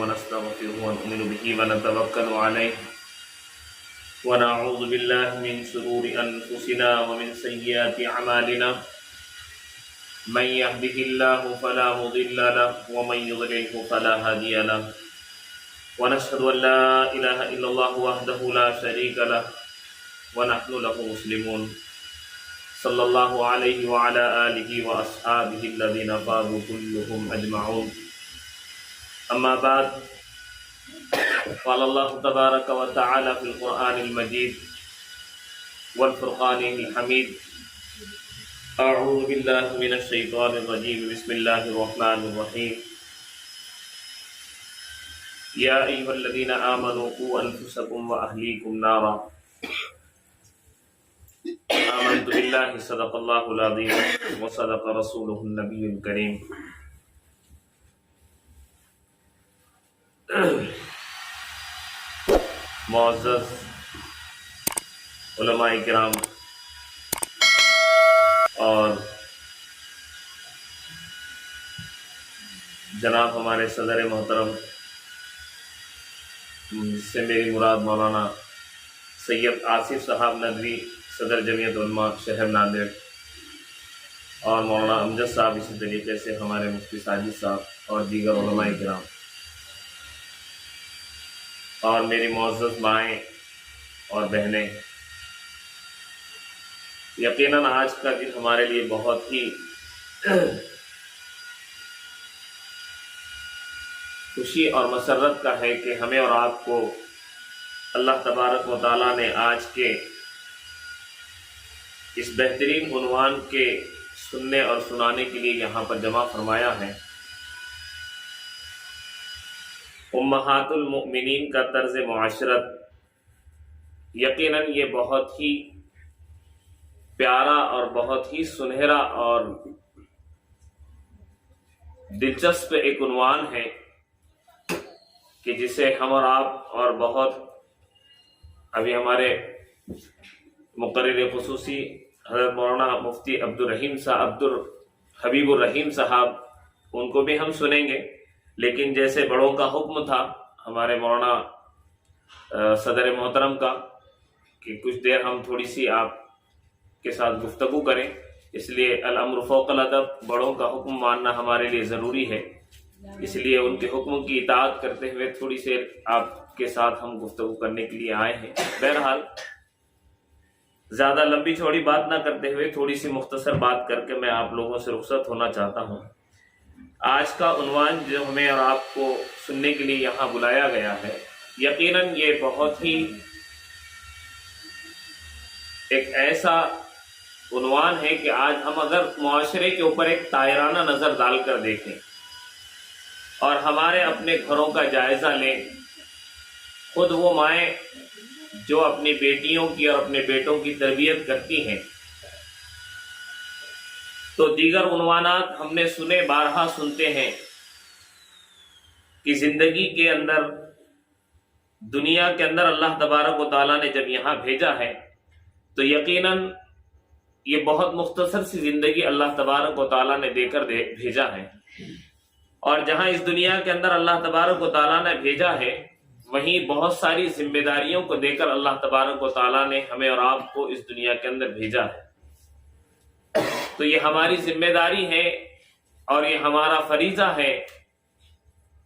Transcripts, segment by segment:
ونستغفره ونؤمن به ونتوكل عليه ونعوذ بالله من شرور أنفسنا ومن سيئات أعمالنا من يهده الله فلا مضل له ومن يضلله فلا هادي له ونشهد أن لا إله إلا الله وحده لا شريك له ونحن له مسلمون صلى الله عليه وعلى آله وأصحابه الذين فازوا كلهم أجمعون أما بعد قال الله تبارك وتعالى في القرآن المجيد والفرقان الحميد أعوذ بالله من الشيطان الرجيم بسم الله الرحمن الرحيم يا أيها الذين آمنوا قوا أنفسكم وأهليكم نارا آمنت بالله صدق الله العظيم وصدق رسوله النبي الكريم معزز علماء کرام اور جناب ہمارے صدر محترم جس سے میری مراد مولانا سید آصف صاحب ندوی صدر جمعیت علماء شہر ناندیڑ اور مولانا امجد صاحب، اسی طریقے سے ہمارے مفتی ساجد صاحب اور دیگر علماء کرام اور میری معزز مائیں اور بہنیں، یقیناً آج کا دن ہمارے لیے بہت ہی خوشی اور مسرت کا ہے کہ ہمیں اور آپ کو اللہ تبارک و تعالیٰ نے آج کے اس بہترین عنوان کے سننے اور سنانے کے لیے یہاں پر جمع فرمایا ہے۔ امہات المؤمنین کا طرز معاشرت، یقیناً یہ بہت ہی پیارا اور بہت ہی سنہرا اور دلچسپ ایک عنوان ہے کہ جسے ہم اور آپ اور بہت ابھی ہمارے مقرر خصوصی حضرت مولانا مفتی عبدالحبیب الرحیم صاحب، ان کو بھی ہم سنیں گے، لیکن جیسے بڑوں کا حکم تھا ہمارے مولانا صدر محترم کا کہ کچھ دیر ہم تھوڑی سی آپ کے ساتھ گفتگو کریں، اس لیے الامر فوق الادب، بڑوں کا حکم ماننا ہمارے لیے ضروری ہے، اس لیے ان کے حکم کی اطاعت کرتے ہوئے تھوڑی سی آپ کے ساتھ ہم گفتگو کرنے کے لیے آئے ہیں۔ بہرحال زیادہ لمبی چوڑی بات نہ کرتے ہوئے تھوڑی سی مختصر بات کر کے میں آپ لوگوں سے رخصت ہونا چاہتا ہوں۔ آج کا عنوان جو ہمیں اور آپ کو سننے کے لیے یہاں بلایا گیا ہے، یقیناً یہ بہت ہی ایک ایسا عنوان ہے کہ آج ہم اگر معاشرے کے اوپر ایک طائرانہ نظر ڈال کر دیکھیں اور ہمارے اپنے گھروں کا جائزہ لیں، خود وہ مائیں جو اپنی بیٹیوں کی اور اپنے بیٹوں کی تربیت کرتی ہیں، تو دیگر عنوانات ہم نے سنے، بارہا سنتے ہیں کہ زندگی کے اندر، دنیا کے اندر اللہ تبارک و تعالیٰ نے جب یہاں بھیجا ہے تو یقیناً یہ بہت مختصر سی زندگی اللہ تبارک و تعالیٰ نے دے کر بھیجا ہے، اور جہاں اس دنیا کے اندر اللہ تبارک و تعالیٰ نے بھیجا ہے وہیں بہت ساری ذمہ داریوں کو دے کر اللہ تبارک و تعالیٰ نے ہمیں اور آپ کو اس دنیا کے اندر بھیجا ہے۔ تو یہ ہماری ذمہ داری ہے اور یہ ہمارا فریضہ ہے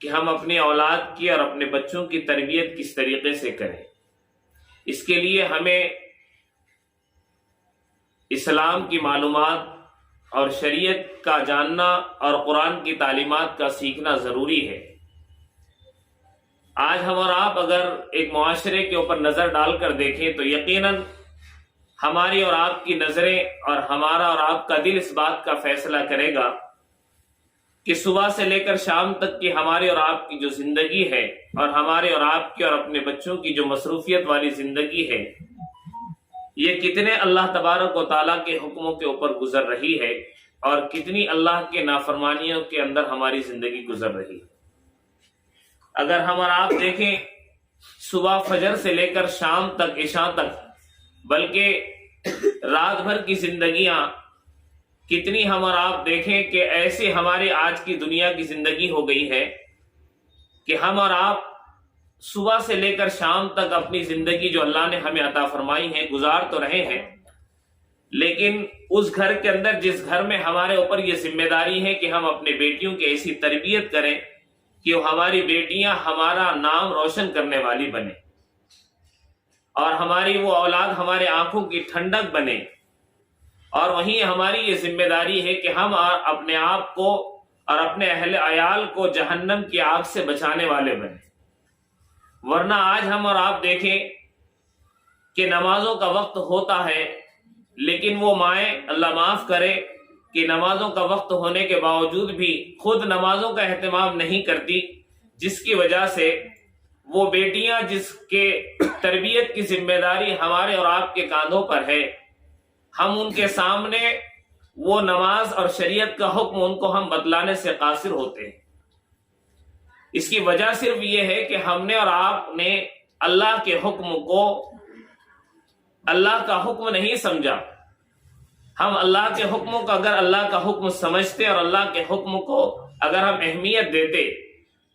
کہ ہم اپنی اولاد کی اور اپنے بچوں کی تربیت کس طریقے سے کریں۔ اس کے لیے ہمیں اسلام کی معلومات اور شریعت کا جاننا اور قرآن کی تعلیمات کا سیکھنا ضروری ہے۔ آج ہم اور آپ اگر ایک معاشرے کے اوپر نظر ڈال کر دیکھیں تو یقیناً ہماری اور آپ کی نظریں اور ہمارا اور آپ کا دل اس بات کا فیصلہ کرے گا کہ صبح سے لے کر شام تک کی ہماری اور آپ کی جو زندگی ہے اور ہمارے اور آپ کی اور اپنے بچوں کی جو مصروفیت والی زندگی ہے، یہ کتنے اللہ تبارک و تعالیٰ کے حکموں کے اوپر گزر رہی ہے اور کتنی اللہ کے نافرمانیوں کے اندر ہماری زندگی گزر رہی ہے۔ اگر ہم اور آپ دیکھیں صبح فجر سے لے کر شام تک، عشاء تک، بلکہ رات بھر کی زندگیاں کتنی ہم اور آپ دیکھیں کہ ایسے ہمارے آج کی دنیا کی زندگی ہو گئی ہے کہ ہم اور آپ صبح سے لے کر شام تک اپنی زندگی جو اللہ نے ہمیں عطا فرمائی ہے گزار تو رہے ہیں، لیکن اس گھر کے اندر جس گھر میں ہمارے اوپر یہ ذمہ داری ہے کہ ہم اپنے بیٹیوں کی ایسی تربیت کریں کہ وہ ہماری بیٹیاں ہمارا نام روشن کرنے والی بنے، اور ہماری وہ اولاد ہمارے آنکھوں کی ٹھنڈک بنے، اور وہیں ہماری یہ ذمہ داری ہے کہ ہم اپنے آپ کو اور اپنے اہل عیال کو جہنم کی آگ سے بچانے والے بنے۔ ورنہ آج ہم اور آپ دیکھیں کہ نمازوں کا وقت ہوتا ہے، لیکن وہ مائیں اللہ معاف کرے کہ نمازوں کا وقت ہونے کے باوجود بھی خود نمازوں کا اہتمام نہیں کرتی، جس کی وجہ سے وہ بیٹیاں جس کے تربیت کی ذمہ داری ہمارے اور آپ کے کاندھوں پر ہے، ہم ان کے سامنے وہ نماز اور شریعت کا حکم ان کو ہم بتلانے سے قاصر ہوتے ہیں۔ اس کی وجہ صرف یہ ہے کہ ہم نے اور آپ نے اللہ کے حکم کو اللہ کا حکم نہیں سمجھا۔ ہم اللہ کے حکموں کو اگر اللہ کا حکم سمجھتے اور اللہ کے حکم کو اگر ہم اہمیت دیتے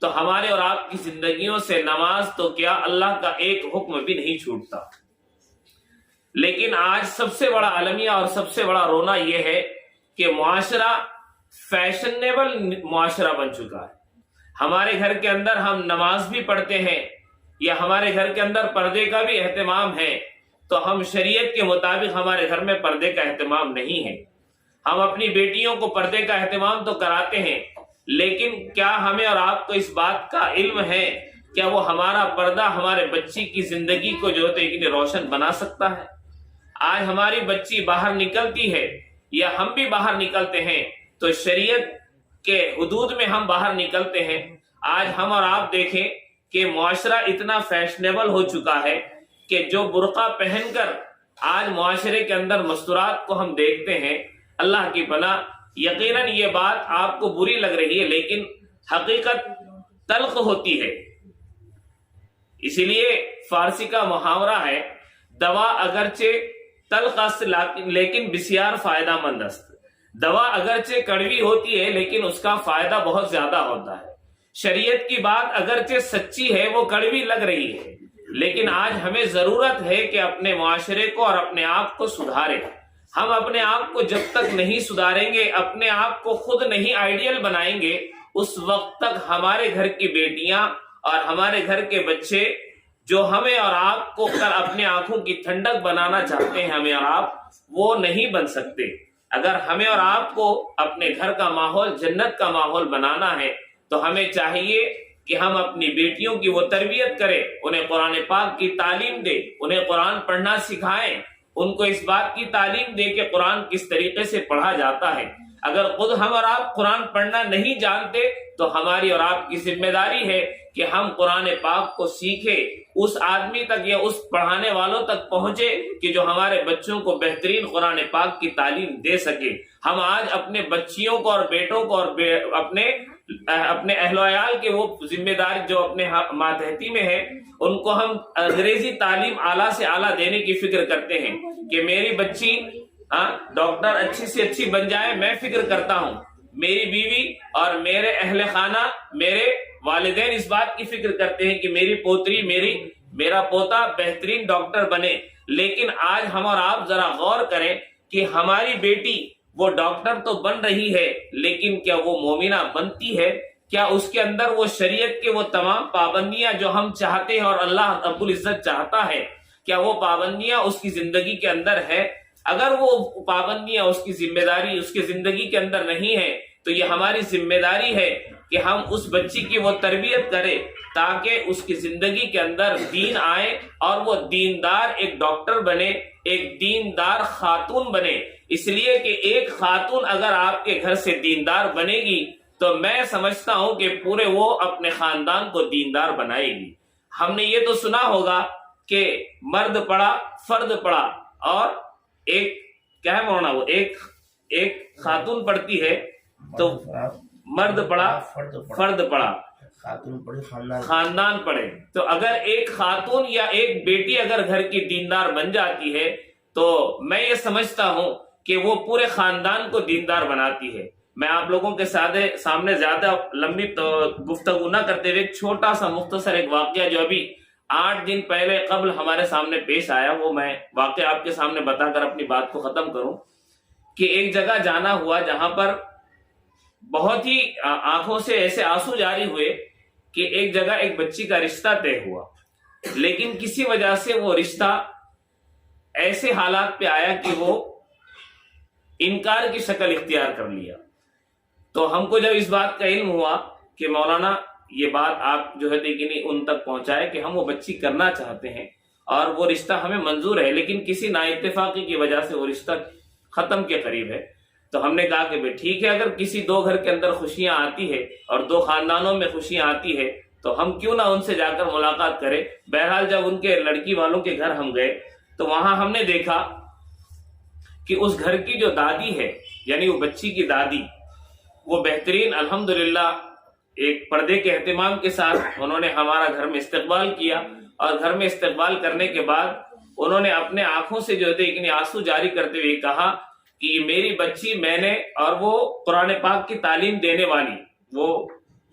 تو ہمارے اور آپ کی زندگیوں سے نماز تو کیا اللہ کا ایک حکم بھی نہیں چھوٹتا۔ لیکن آج سب سے بڑا المیہ اور سب سے بڑا رونا یہ ہے کہ معاشرہ فیشنیبل معاشرہ بن چکا ہے۔ ہمارے گھر کے اندر ہم نماز بھی پڑھتے ہیں یا ہمارے گھر کے اندر پردے کا بھی اہتمام ہے، تو ہم شریعت کے مطابق ہمارے گھر میں پردے کا اہتمام نہیں ہے۔ ہم اپنی بیٹیوں کو پردے کا اہتمام تو کراتے ہیں، لیکن کیا ہمیں اور آپ کو اس بات کا علم ہے کیا وہ ہمارا پردہ ہمارے بچی کی زندگی کو جو ہے روشن بنا سکتا ہے؟ آج ہماری بچی باہر نکلتی ہے یا ہم بھی باہر نکلتے ہیں تو شریعت کے حدود میں ہم باہر نکلتے ہیں۔ آج ہم اور آپ دیکھیں کہ معاشرہ اتنا فیشنیبل ہو چکا ہے کہ جو برقع پہن کر آج معاشرے کے اندر مستورات کو ہم دیکھتے ہیں، اللہ کی پناہ، یقیناً یہ بات آپ کو بری لگ رہی ہے لیکن حقیقت تلخ ہوتی ہے۔ اسی لیے فارسی کا محاورہ ہے، دوا اگرچہ تلخ است لیکن بسیار فائدہ مند است۔ دوا اگرچہ کڑوی ہوتی ہے لیکن اس کا فائدہ بہت زیادہ ہوتا ہے۔ شریعت کی بات اگرچہ سچی ہے، وہ کڑوی لگ رہی ہے، لیکن آج ہمیں ضرورت ہے کہ اپنے معاشرے کو اور اپنے آپ کو سدھاریں۔ ہم اپنے آپ کو جب تک نہیں سدھاریں گے، اپنے آپ کو خود نہیں آئیڈیل بنائیں گے، اس وقت تک ہمارے گھر کی بیٹیاں اور ہمارے گھر کے بچے جو ہمیں اور آپ کو کر اپنے آنکھوں کی ٹھنڈک بنانا چاہتے ہیں، ہمیں اور آپ وہ نہیں بن سکتے۔ اگر ہمیں اور آپ کو اپنے گھر کا ماحول جنت کا ماحول بنانا ہے تو ہمیں چاہیے کہ ہم اپنی بیٹیوں کی وہ تربیت کریں، انہیں قرآن پاک کی تعلیم دیں، انہیں قرآن پڑھنا سکھائیں، ان کو اس بات کی تعلیم دیں کہ قرآن کس طریقے سے پڑھا جاتا ہے۔ اگر خود ہم اور آپ قرآن پڑھنا نہیں جانتے تو ہماری اور آپ کی ذمہ داری ہے کہ ہم قرآن پاک کو سیکھیں، اس آدمی تک یا اس پڑھانے والوں تک پہنچے کہ جو ہمارے بچوں کو بہترین قرآن پاک کی تعلیم دے سکے۔ ہم آج اپنے بچیوں کو اور بیٹوں کو اور اپنے اہل و عیال کے وہ ذمہ داری جو اپنے ماتحتی میں ہے، ان کو ہم انگریزی تعلیم اعلیٰ سے اعلیٰ دینے کی فکر کرتے ہیں کہ میری بچی ڈاکٹر اچھی سے اچھی بن جائے، میں فکر کرتا ہوں میری بیوی اور میرے اہل خانہ، میرے والدین اس بات کی فکر کرتے ہیں کہ میری پوتری میرا پوتا بہترین ڈاکٹر بنے۔ لیکن آج ہم اور آپ ذرا غور کریں کہ ہماری بیٹی وہ ڈاکٹر تو بن رہی ہے، لیکن کیا وہ مومنہ بنتی ہے؟ کیا اس کے اندر وہ شریعت کے وہ تمام پابندیاں جو ہم چاہتے ہیں اور اللہ رب العزت چاہتا ہے، کیا وہ پابندیاں اس کی زندگی کے اندر ہے؟ اگر وہ پابندیاں اس کی ذمہ داری اس کی زندگی کے اندر نہیں ہے تو یہ ہماری ذمہ داری ہے کہ ہم اس بچی کی وہ تربیت کریں تاکہ اس کی زندگی کے اندر دین آئے اور وہ دیندار ایک ڈاکٹر بنے، ایک دیندار خاتون بنے۔ اس لیے کہ ایک خاتون اگر آپ کے گھر سے دیندار بنے گی تو میں سمجھتا ہوں کہ پورے وہ اپنے خاندان کو دیندار بنائے گی۔ ہم نے یہ تو سنا ہوگا کہ مرد پڑا فرد پڑا، اور ایک کیا ہے مولانا، وہ ایک خاتون پڑھتی ہے تو مرد پڑا فرد پڑا، خاندان پڑے۔ تو اگر ایک خاتون یا ایک بیٹی اگر گھر کی دیندار بن جاتی ہے تو میں یہ سمجھتا ہوں کہ وہ پورے خاندان کو دیندار بناتی ہے۔ میں آپ لوگوں کے سامنے زیادہ لمبی گفتگو نہ کرتے ہوئے ایک چھوٹا سا مختصر ایک واقعہ جو ابھی 8 دن پہلے قبل ہمارے سامنے پیش آیا، وہ میں واقعہ آپ کے سامنے بتا کر اپنی بات کو ختم کروں کہ ایک جگہ جانا ہوا جہاں پر بہت ہی آنکھوں سے ایسے آنسو جاری ہوئے کہ ایک جگہ ایک بچی کا رشتہ طے ہوا، لیکن کسی وجہ سے وہ رشتہ ایسے حالات پہ آیا کہ وہ انکار کی شکل اختیار کر لیا۔ تو ہم کو جب اس بات کا علم ہوا کہ مولانا یہ بات آپ جو ہے لیکن ان تک پہنچائے کہ ہم وہ بچی کرنا چاہتے ہیں اور وہ رشتہ ہمیں منظور ہے، لیکن کسی نا اتفاقی کی وجہ سے وہ رشتہ ختم کے قریب ہے، تو ہم نے کہا کہ بھئی ٹھیک ہے، اگر کسی 2 گھر کے اندر خوشیاں آتی ہے اور 2 خاندانوں میں خوشیاں آتی ہے تو ہم کیوں نہ ان سے جا کر ملاقات کریں۔ بہرحال جب ان کے لڑکی والوں کے گھر ہم گئے تو وہاں ہم نے دیکھا کہ اس گھر کی جو دادی ہے، یعنی وہ بچی کی دادی، وہ بہترین الحمدللہ ایک پردے کے اہتمام کے ساتھ انہوں نے ہمارا گھر میں استقبال کیا، اور گھر میں استقبال کرنے کے بعد انہوں نے اپنے آنکھوں سے جو ہے آنسو جاری کرتے ہوئے کہا کہ یہ میری بچی میں نے، اور وہ قرآن پاک کی تعلیم دینے والی وہ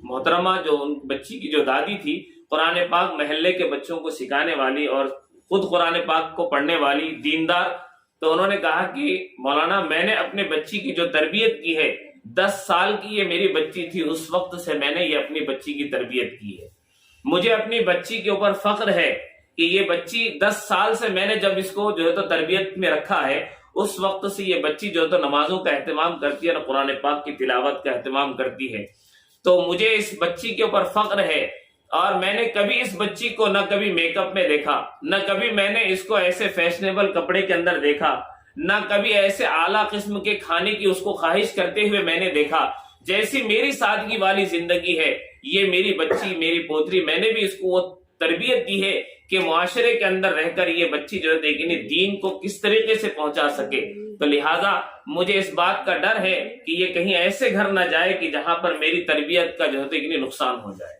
محترمہ جو ان بچی کی جو دادی تھی، قرآن پاک محلے کے بچوں کو سکھانے والی اور خود قرآن پاک کو پڑھنے والی دیندار، تو انہوں نے کہا کہ مولانا میں نے اپنے بچی کی جو تربیت کی ہے، 10 سال کی یہ میری بچی تھی، اس وقت سے میں نے یہ اپنی بچی کی تربیت کی ہے، مجھے اپنی بچی کے اوپر فخر ہے کہ یہ بچی 10 سال سے میں نے جب اس کو جو ہے تو تربیت میں رکھا ہے، اس وقت سے یہ بچی جو ہے تو نمازوں کا اہتمام کرتی ہے اور قرآن پاک کی تلاوت کا اہتمام کرتی ہے، تو مجھے اس بچی کے اوپر فخر ہے، اور میں نے کبھی اس بچی کو نہ کبھی میک اپ میں دیکھا، نہ کبھی میں نے اس کو ایسے فیشنیبل کپڑے کے اندر دیکھا، نہ کبھی ایسے اعلیٰ قسم کے کھانے کی اس کو خواہش کرتے ہوئے میں نے دیکھا، جیسی میری سادگی والی زندگی ہے یہ میری بچی میری پوتری، میں نے بھی اس کو وہ تربیت دی ہے کہ معاشرے کے اندر رہ کر یہ بچی جو ہے دین کو کس طریقے سے پہنچا سکے، تو لہٰذا مجھے اس بات کا ڈر ہے کہ یہ کہیں ایسے گھر نہ جائے کہ جہاں پر میری تربیت کا جو ہے نقصان ہو جائے۔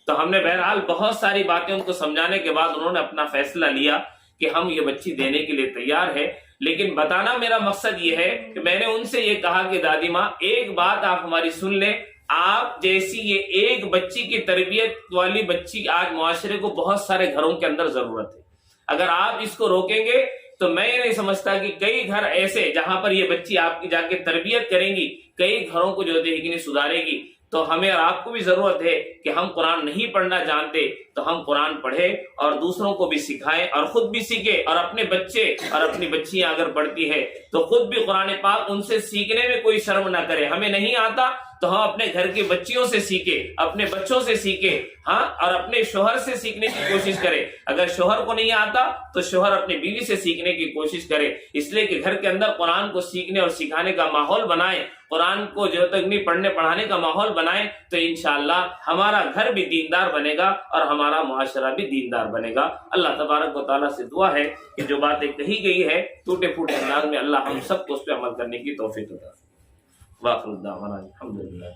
تو ہم نے بہرحال بہت ساری باتیں ان کو سمجھانے کے بعد انہوں نے اپنا فیصلہ لیا کہ ہم یہ بچی دینے کے لیے تیار ہے، لیکن بتانا میرا مقصد یہ ہے کہ میں نے ان سے یہ کہا کہ دادی ماں ایک بات آپ ہماری سن لیں، آپ جیسی یہ ایک بچی کی تربیت والی بچی آج معاشرے کو بہت سارے گھروں کے اندر ضرورت ہے، اگر آپ اس کو روکیں گے تو میں یہ نہیں سمجھتا کہ کئی گھر ایسے جہاں پر یہ بچی آپ کی جا کے تربیت کریں گی، کئی گھروں کو جو ہے سدھارے گی۔ تو ہمیں اور آپ کو بھی ضرورت ہے کہ ہم قرآن نہیں پڑھنا جانتے تو ہم قرآن پڑھیں اور دوسروں کو بھی سکھائیں اور خود بھی سیکھیں، اور اپنے بچے اور اپنی بچیاں اگر پڑھتی ہے تو خود بھی قرآن پاک ان سے سیکھنے میں کوئی شرم نہ کرے، ہمیں نہیں آتا تو ہم اپنے گھر کی بچیوں سے سیکھیں، اپنے بچوں سے سیکھیں، ہاں، اور اپنے شوہر سے سیکھنے کی کوشش کرے، اگر شوہر کو نہیں آتا تو شوہر اپنی بیوی سے سیکھنے کی کوشش کرے، اس لیے کہ گھر کے اندر قرآن کو سیکھنے اور سکھانے کا ماحول بنائیں، قرآن کو جو تک پڑھنے پڑھانے کا ماحول بنائیں، تو انشاءاللہ ہمارا گھر بھی دیندار بنے گا اور ہمارا معاشرہ بھی دیندار بنے گا۔ اللہ تبارک و تعالیٰ سے دعا ہے کہ جو باتیں کہی گئی ہے ٹوٹے پھوٹے انداز میں اللہ ہم سب کو اس پہ عمل کرنے کی توفیق عطا فرمائے۔ واخر دعوانا الحمدللہ۔